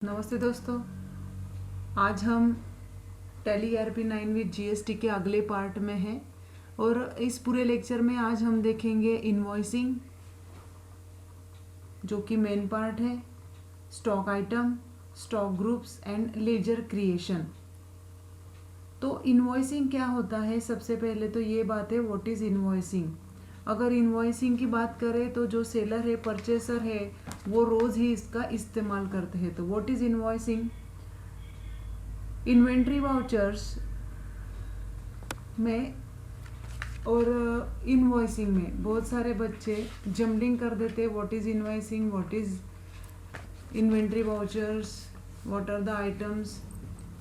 नमस्ते दोस्तों। आज हम टैली ERP9 विद GST के अगले पार्ट में हैं और इस पूरे लेक्चर में आज हम देखेंगे इन्वॉइसिंग, जो कि मेन पार्ट है, stock item, stock groups and laser creation. तो इन्वॉइसिंग क्या होता है? सबसे पहले तो ये बात है, व्हाट इज़ इन्वॉइसिंग। अगर इन्वॉइसिंग की बात करें तो जो सेलर है, परचेसर है, वो रोज़ ही इसका इस्तेमाल करते हैं। तो what is invoicing? Inventory vouchers में और इनवॉइसिंग में बहुत सारे बच्चे जम्बलिंग कर देते हैं। What is invoicing, what is inventory vouchers, what are the items.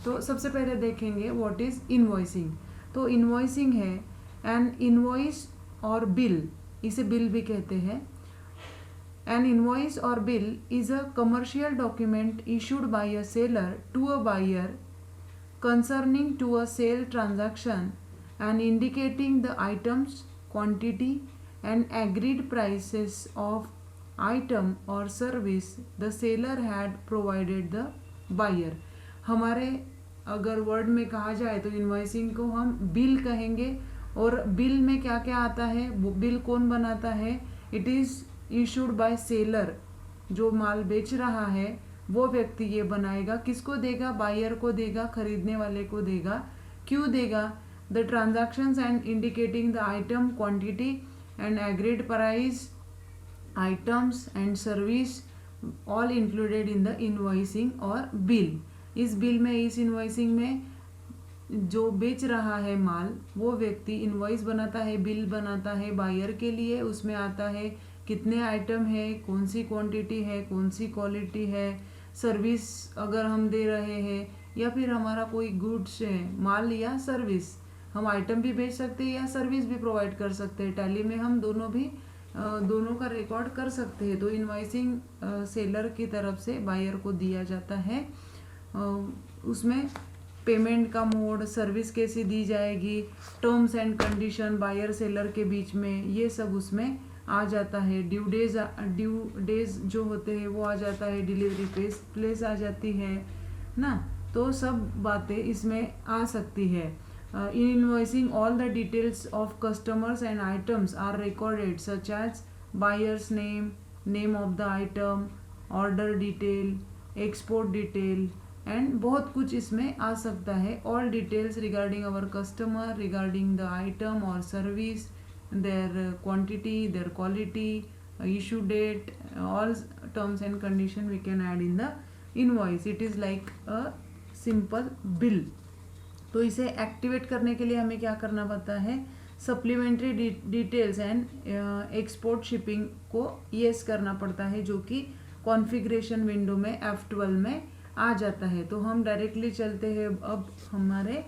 तो सबसे पहले देखेंगे व्हाट इज़ इनवॉइसिंग। तो इनवॉइसिंग है एन इनवॉइस और बिल, इसे बिल भी कहते हैं। An invoice or bill is a commercial document issued by a seller to a buyer concerning to a sale transaction and indicating the items, quantity and agreed prices of item or service the seller had provided the buyer। हमारे अगर word में कहा जाए तो invoicing को हम bill कहेंगे। और बिल में क्या क्या आता है, वो बिल कौन बनाता है? It is issued by seller. जो माल बेच रहा है वो व्यक्ति ये बनाएगा। किसको देगा? बायर को देगा, खरीदने वाले को देगा। क्यों देगा? The transactions and indicating the item, quantity and agreed price, items and service all included in the invoicing और बिल। इस बिल में, इस इनवॉइसिंग में जो बेच रहा है माल वो व्यक्ति इनवॉइस बनाता है, बिल बनाता है बायर के लिए। उसमें आता है कितने आइटम है, कौन सी क्वांटिटी है, कौन सी क्वालिटी है, सर्विस अगर हम दे रहे हैं या फिर हमारा कोई गुड्स है, माल या सर्विस। हम आइटम भी बेच सकते हैं या सर्विस भी प्रोवाइड कर सकते हैं। टैली में हम दोनों का रिकॉर्ड कर सकते हैं। तो इनवॉइसिंग सेलर की तरफ से बायर को दिया जाता है। उसमें पेमेंट का मोड, सर्विस कैसी दी जाएगी, terms and condition buyer seller के बीच में, ये सब उसमें आ जाता है। ड्यू डेज जो होते हैं वो आ जाता है, डिलीवरी प्लेस आ जाती है ना। तो सब बातें इसमें आ सकती है। In invoicing all the details of customers and items are recorded such as buyer's name, name of the item, order detail, export detail and बहुत कुछ इसमें आ सकता है। All details regarding our customer, regarding the item और service, their quantity, their quality, issue date, all terms and condition we can add in the invoice. It is like a simple bill। तो इसे activate करने के लिए हमें क्या करना पड़ता है? Supplementary details and export shipping को येस करना पड़ता है, जो कि कॉन्फ़िगरेशन विंडो में F12 में आ जाता है। तो हम डायरेक्टली चलते हैं अब हमारे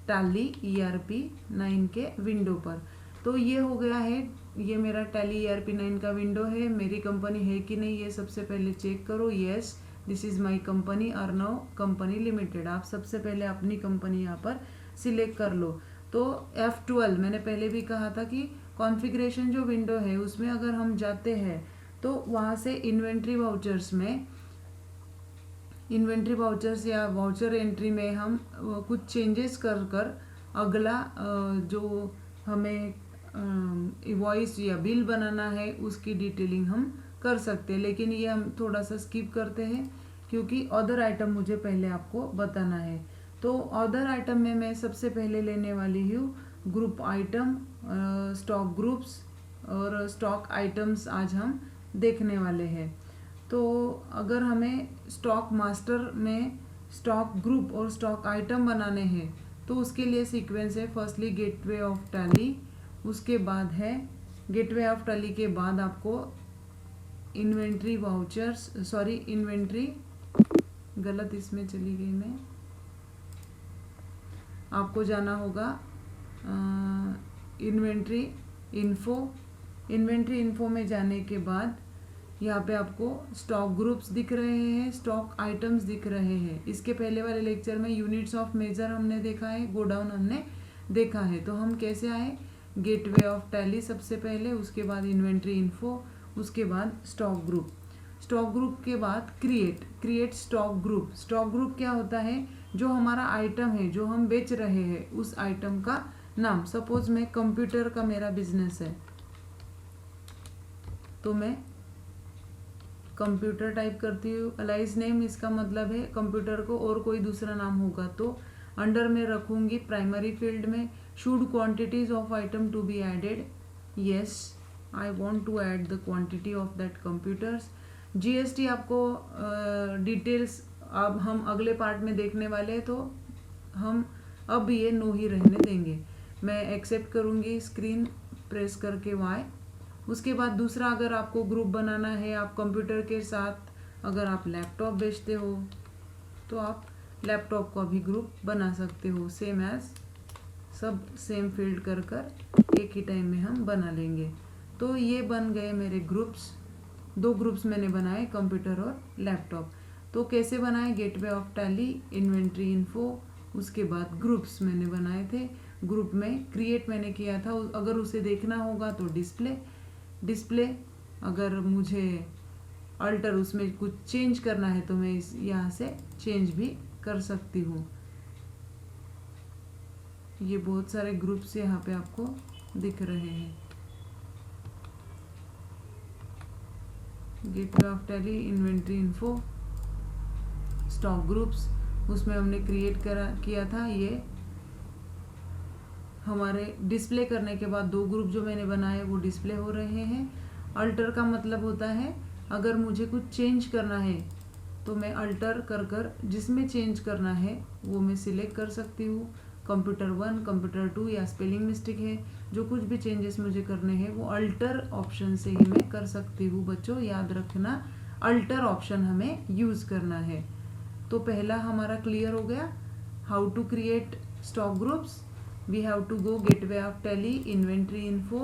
टैली ERP9 के विंडो पर। तो ये हो गया है, ये मेरा टैली ERP9 का विंडो है। मेरी कंपनी है कि नहीं ये सबसे पहले चेक करो। Yes, this is my company, Arnav company limited. आप सबसे पहले अपनी कंपनी यहाँ पर सिलेक्ट कर लो। तो F12 मैंने पहले भी कहा था कि कॉन्फ़िगरेशन जो विंडो है उसमें अगर हम जाते हैं तो वहाँ से इन्वेंट्री वाउचर्स या वाउचर एंट्री में हम कुछ चेंजेस कर अगला जो हमें इनवॉइस या बिल बनाना है उसकी डिटेलिंग हम कर सकते हैं। लेकिन ये हम थोड़ा सा स्किप करते हैं क्योंकि अदर आइटम मुझे पहले आपको बताना है। तो अदर आइटम में मैं सबसे पहले लेने वाली हूँ ग्रुप आइटम, स्टॉक ग्रुप्स और स्टॉक आइटम्स आज हम देखने वाले हैं। तो अगर हमें स्टॉक मास्टर में स्टॉक ग्रुप और स्टॉक आइटम बनाने हैं तो उसके लिए सीक्वेंस है, फर्स्टली गेटवे ऑफ टैली, उसके बाद है गेटवे ऑफ टैली के बाद आपको इन्वेंट्री गलत इसमें चली गई मैं, आपको जाना होगा इन्वेंट्री इन्फो में जाने के बाद यहाँ पे आपको स्टॉक ग्रुप्स दिख रहे हैं, स्टॉक आइटम्स दिख रहे हैं। इसके पहले वाले लेक्चर में यूनिट्स ऑफ मेजर हमने देखा है, गोडाउन हमने देखा है। तो हम कैसे आए? गेटवे ऑफ टैली सबसे पहले, उसके बाद इन्वेंट्री इन्फो, उसके बाद स्टॉक ग्रुप। स्टॉक ग्रुप के बाद create stock group. Stock group क्या होता है, जो हमारा आइटम है जो हम बेच रहे हैं उस आइटम का नाम। सपोज मैं कंप्यूटर का मेरा बिजनेस है तो मैं कंप्यूटर टाइप करती हूँ। अलाइज नेम इसका मतलब है कंप्यूटर को और कोई दूसरा नाम होगा तो अंडर में रखूंगी प्राइमरी फील्ड में should quantities of item to be added. Yes, I want to add the quantity of that computers. GST आपको डिटेल्स अब हम अगले पार्ट में देखने वाले हैं, तो हम अब ये नो ही रहने देंगे। मैं एक्सेप्ट करूँगी स्क्रीन प्रेस करके वाई। उसके बाद दूसरा, अगर आपको ग्रुप बनाना है, आप कंप्यूटर के साथ अगर आप लैपटॉप बेचते हो तो आप लैपटॉप का भी ग्रुप बना सकते हो। सेम एज सब सेम फील्ड कर एक ही टाइम में हम बना लेंगे। तो ये बन गए मेरे ग्रुप्स। 2 ग्रुप्स मैंने बनाए, कंप्यूटर और लैपटॉप। तो कैसे बनाए, gateway of tally, inventory info, उसके बाद ग्रुप्स मैंने बनाए थे। ग्रुप में क्रिएट मैंने किया था, अगर उसे देखना होगा तो डिस्प्ले अगर मुझे अल्टर उसमें कुछ चेंज करना है तो मैं इस यहाँ से चेंज भी कर सकती हूँ। ये बहुत सारे ग्रुप्स यहाँ पे आपको दिख रहे हैं। Gateway of tally, inventory info, stock groups, उसमें हमने क्रिएट किया था। ये हमारे डिस्प्ले करने के बाद 2 ग्रुप जो मैंने बनाए वो डिस्प्ले हो रहे हैं। अल्टर का मतलब होता है अगर मुझे कुछ चेंज करना है तो मैं अल्टर कर जिसमें चेंज करना है वो मैं सिलेक्ट कर सकती हूँ। कंप्यूटर 1, कंप्यूटर 2 या स्पेलिंग मिस्टेक है, जो कुछ भी चेंजेस मुझे करने हैं वो अल्टर ऑप्शन से ही मैं कर सकती हूँ। बच्चों याद रखना, अल्टर ऑप्शन हमें यूज़ करना है। तो पहला हमारा क्लियर हो गया, how to create stock groups. We have to go gateway of tally, inventory info,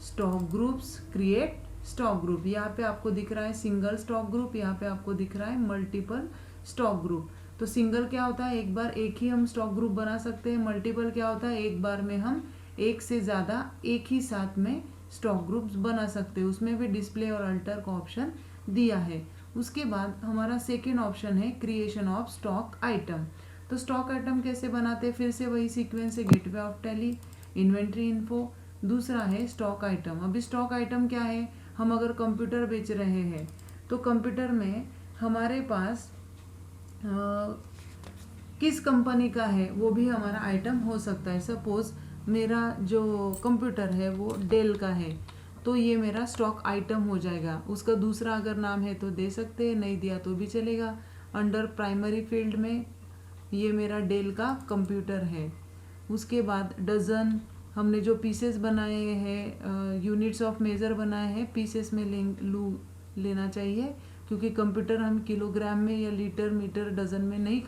stock groups, create stock group। यहाँ पे आपको दिख रहा है सिंगल स्टॉक ग्रुप, यहाँ पे आपको दिख रहा है मल्टीपल स्टॉक ग्रुप। तो सिंगल क्या होता है, एक बार एक ही हम स्टॉक ग्रुप बना सकते हैं। मल्टीपल क्या होता है, एक बार में हम एक से ज़्यादा एक ही साथ में स्टॉक ग्रुप्स बना सकते हैं। उसमें भी डिस्प्ले और अल्टर का ऑप्शन दिया है। उसके बाद हमारा सेकेंड ऑप्शन है क्रिएशन ऑफ स्टॉक आइटम। तो स्टॉक आइटम कैसे बनाते हैं, फिर से वही सीक्वेंस है, gateway of tally, inventory info, दूसरा है स्टॉक आइटम। अभी स्टॉक आइटम क्या है, हम अगर कंप्यूटर बेच रहे हैं तो कंप्यूटर में हमारे पास किस कंपनी का है वो भी हमारा आइटम हो सकता है। सपोज मेरा जो कंप्यूटर है वो डेल का है तो ये मेरा स्टॉक आइटम हो जाएगा। उसका दूसरा अगर नाम है तो दे सकते हैं, नहीं दिया तो भी चलेगा। अंडर प्राइमरी फील्ड में ये मेरा डेल का कंप्यूटर है। उसके बाद डजन, हमने जो पीसेस बनाए हैं, यूनिट्स ऑफ मेज़र बनाए हैं, पीसेस में लेना चाहिए, क्योंकि कंप्यूटर हम किलोग्राम में या लीटर मीटर डजन में नहीं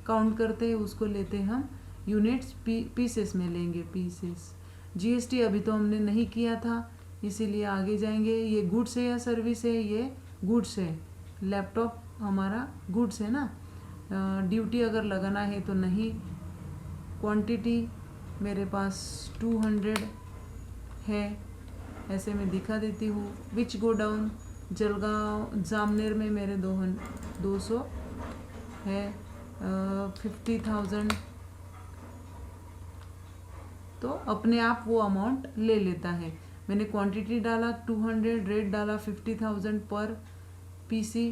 काउंट करते, उसको लेते हम यूनिट्स पीसेस में लेंगे, पीसेस। जीएसटी अभी तो हमने नहीं किया था इसीलिए आगे जाएंगे। ये गुड्स है या सर्विस है, ये गुड्स है। लैपटॉप हमारा गुड्स है ना। ड्यूटी अगर लगाना है तो नहीं। क्वांटिटी मेरे पास 200 है, ऐसे मैं दिखा देती हूँ। विच गोडाउन, जलगांव जामनेर में मेरे 200 है, 50,000। तो अपने आप वो अमाउंट ले लेता है। मैंने क्वांटिटी डाला 200, रेट डाला 50,000 पर पीसी,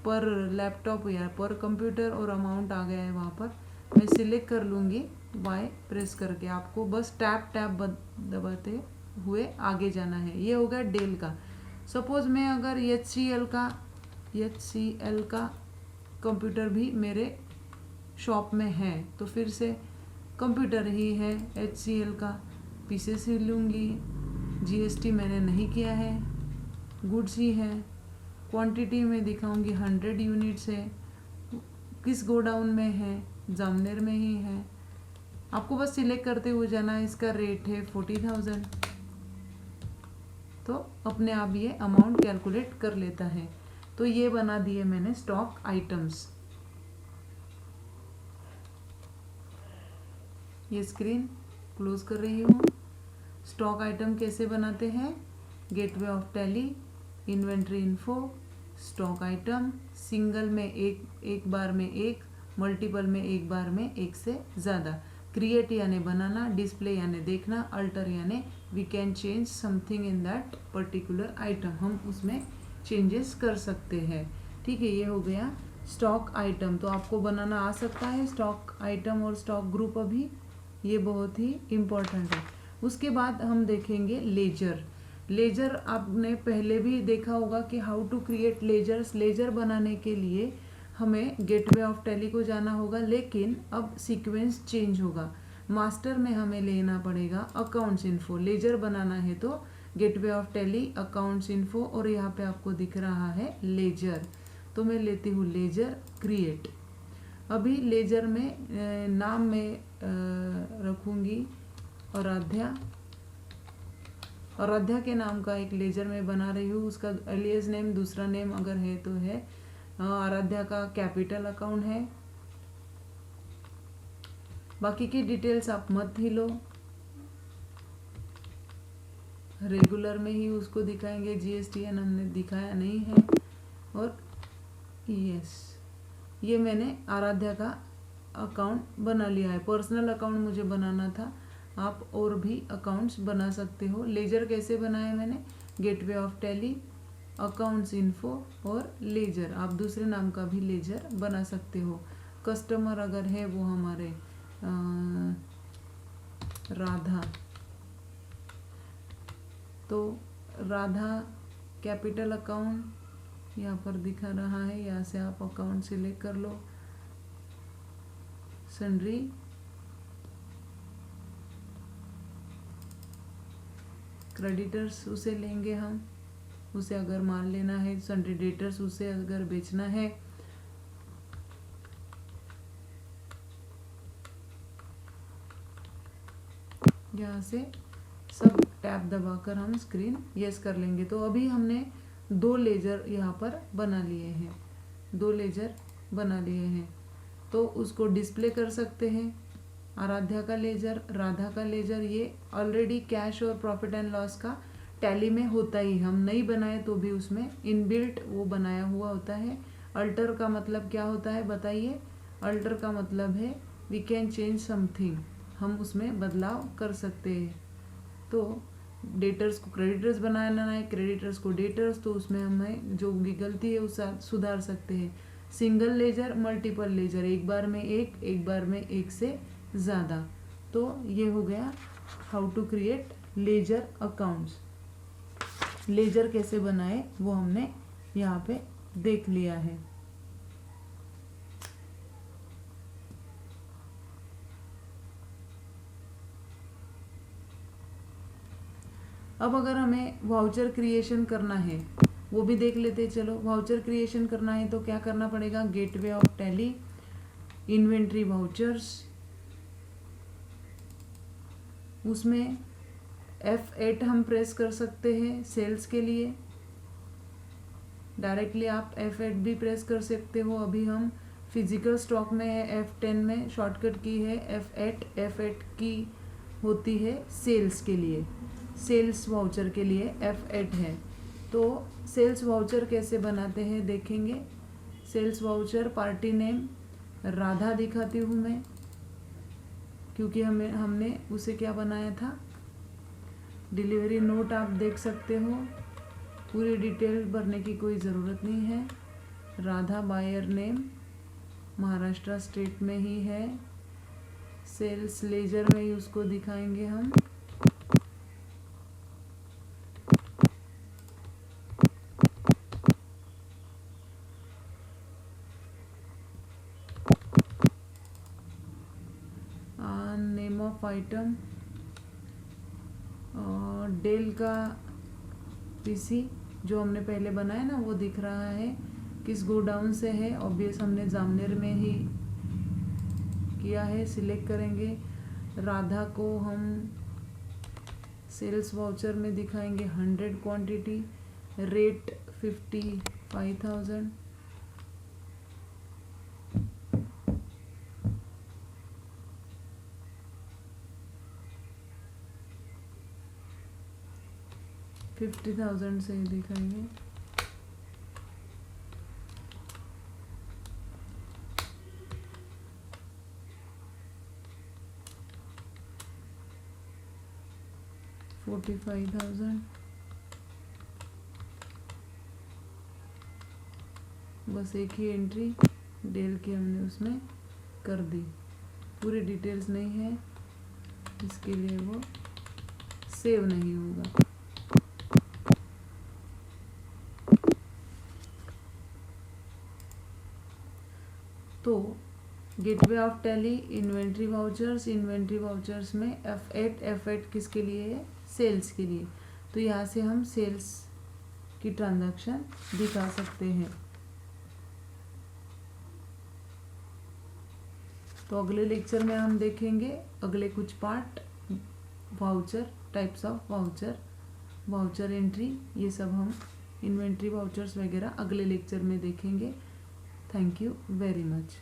पर लैपटॉप या पर कंप्यूटर, और अमाउंट आ गया है वहाँ पर। मैं सिलेक्ट कर लूँगी वाई प्रेस करके, आपको बस टैप दबाते हुए आगे जाना है। ये हो गया डेल का। सपोज मैं अगर HCL का कंप्यूटर भी मेरे शॉप में है तो फिर से कंप्यूटर ही है HCL का, पीसेस ही लूँगी। जीएसटी मैंने नहीं किया है, गुड्स ही है। क्वांटिटी में दिखाऊंगी 100 यूनिट्स है। किस गोडाउन में है, जामनेर में ही है। आपको बस सिलेक्ट करते हुए जाना है। इसका रेट है 40,000। तो अपने आप ये अमाउंट कैलकुलेट कर लेता है। तो ये बना दिए मैंने स्टॉक आइटम्स। ये स्क्रीन क्लोज कर रही हूँ। स्टॉक आइटम कैसे बनाते हैं, gateway of tally, inventory info, stock item, single में एक बार में एक, मल्टीपल में एक बार में एक से ज़्यादा, क्रिएट यानी बनाना, डिस्प्ले यानी देखना, अल्टर यानी we can change something in that particular item, हम उसमें चेंजेस कर सकते हैं। ठीक है, ये हो गया स्टॉक आइटम। तो आपको बनाना आ सकता है स्टॉक आइटम और स्टॉक ग्रुप, अभी ये बहुत ही इम्पोर्टेंट है। उसके बाद हम देखेंगे लेजर। लेजर आपने पहले भी देखा होगा कि how to create ledgers. Ledger बनाने के लिए हमें गेटवे ऑफ टैली को जाना होगा, लेकिन अब सीक्वेंस चेंज होगा। मास्टर में हमें लेना पड़ेगा अकाउंट्स इन्फो। लेजर बनाना है तो gateway of tally, accounts info, और यहाँ पे आपको दिख रहा है लेजर। तो मैं लेती हूँ लेजर क्रिएट। अभी लेजर में नाम में रखूँगी आराध्या। आराध्या के नाम का एक लेजर में बना रही हूँ। उसका एलियस नेम, दूसरा नेम अगर है तो है। आराध्या का कैपिटल अकाउंट है। बाकी की डिटेल्स आप मत ही लो, रेगुलर में ही उसको दिखाएंगे। जीएसटीएन हमने दिखाया नहीं है। और यस, ये मैंने आराध्या का अकाउंट बना लिया है। पर्सनल अकाउंट मुझे बनाना था, आप और भी अकाउंट्स बना सकते हो। लेजर कैसे बनाया मैंने, gateway of tally, accounts info और लेजर। आप दूसरे नाम का भी लेजर बना सकते हो। कस्टमर अगर है वो हमारे राधा, तो राधा कैपिटल अकाउंट यहाँ पर दिखा रहा है। यहाँ से आप अकाउंट सिलेक्ट कर लो। सन्ड्री, क्रेडिटर्स उसे लेंगे हम, उसे अगर माल लेना है। सन्ड्री डेटर्स उसे अगर बेचना है। यहाँ से सब टैब दबाकर हम स्क्रीन यस कर लेंगे। तो अभी हमने दो लेजर यहाँ पर बना लिए हैं, दो लेजर बना लिए हैं। तो उसको डिस्प्ले कर सकते हैं। आराध्या का लेजर, राधा का लेजर, ये ऑलरेडी कैश और प्रॉफिट एंड लॉस का टैली में होता ही, हम नहीं बनाए तो भी उसमें इनबिल्ट वो बनाया हुआ होता है। अल्टर का मतलब क्या होता है बताइए। अल्टर का मतलब है वी कैन चेंज समथिंग, हम उसमें बदलाव कर सकते हैं। तो डेटर्स को क्रेडिटर्स बनाना है, क्रेडिटर्स को डेटर्स, तो उसमें हमें जो भी गलती है उसे सुधार सकते हैं। सिंगल लेजर, मल्टीपल लेजर, एक बार में एक बार में एक से ज़्यादा। तो ये हो गया how to create ledger accounts. Ledger कैसे बनाए वो हमने यहाँ पे देख लिया है। अब अगर हमें वाउचर क्रिएशन करना है वो भी देख लेते। चलो, वाउचर क्रिएशन करना है तो क्या करना पड़ेगा, gateway of tally, inventory vouchers, उसमें F8 हम प्रेस कर सकते हैं सेल्स के लिए। डायरेक्टली आप F8 भी प्रेस कर सकते हो। अभी हम फिजिकल स्टॉक में है, F10 में शॉर्टकट की है F8। F8 की होती है सेल्स के लिए, सेल्स वाउचर के लिए F8 है। तो सेल्स वाउचर कैसे बनाते हैं देखेंगे। Sales voucher party name Radha दिखाती हूँ मैं, क्योंकि हमने उसे क्या बनाया था। डिलीवरी नोट आप देख सकते हो, पूरी डिटेल भरने की कोई ज़रूरत नहीं है। Radha buyer name Maharashtra state में ही है। सेल्स लेजर में ही उसको दिखाएंगे हम। नेम ऑफ आइटम डेल का पीसी जो हमने पहले बनाया ना वो दिख रहा है। किस गोडाउन से है, ऑब्वियस हमने जामनेर में ही किया है। सिलेक्ट करेंगे। राधा को हम सेल्स वाउचर में दिखाएंगे 100 क्वांटिटी, रेट 55,000। $50,000 से दिखाएंगे। 45,000, बस एक ही एंट्री डेल की हमने उसमें कर दी, पूरी डिटेल्स नहीं है, इसके लिए वो सेव नहीं होगा। तो gateway of tally inventory vouchers में F8 किसके लिए है? सेल्स के लिए। तो यहाँ से हम सेल्स की ट्रांजैक्शन दिखा सकते हैं। तो अगले लेक्चर में हम देखेंगे अगले कुछ part, voucher, types of voucher entry, ये सब हम इन्वेंट्री वाउचर्स वगैरह अगले लेक्चर में देखेंगे। Thank you very much.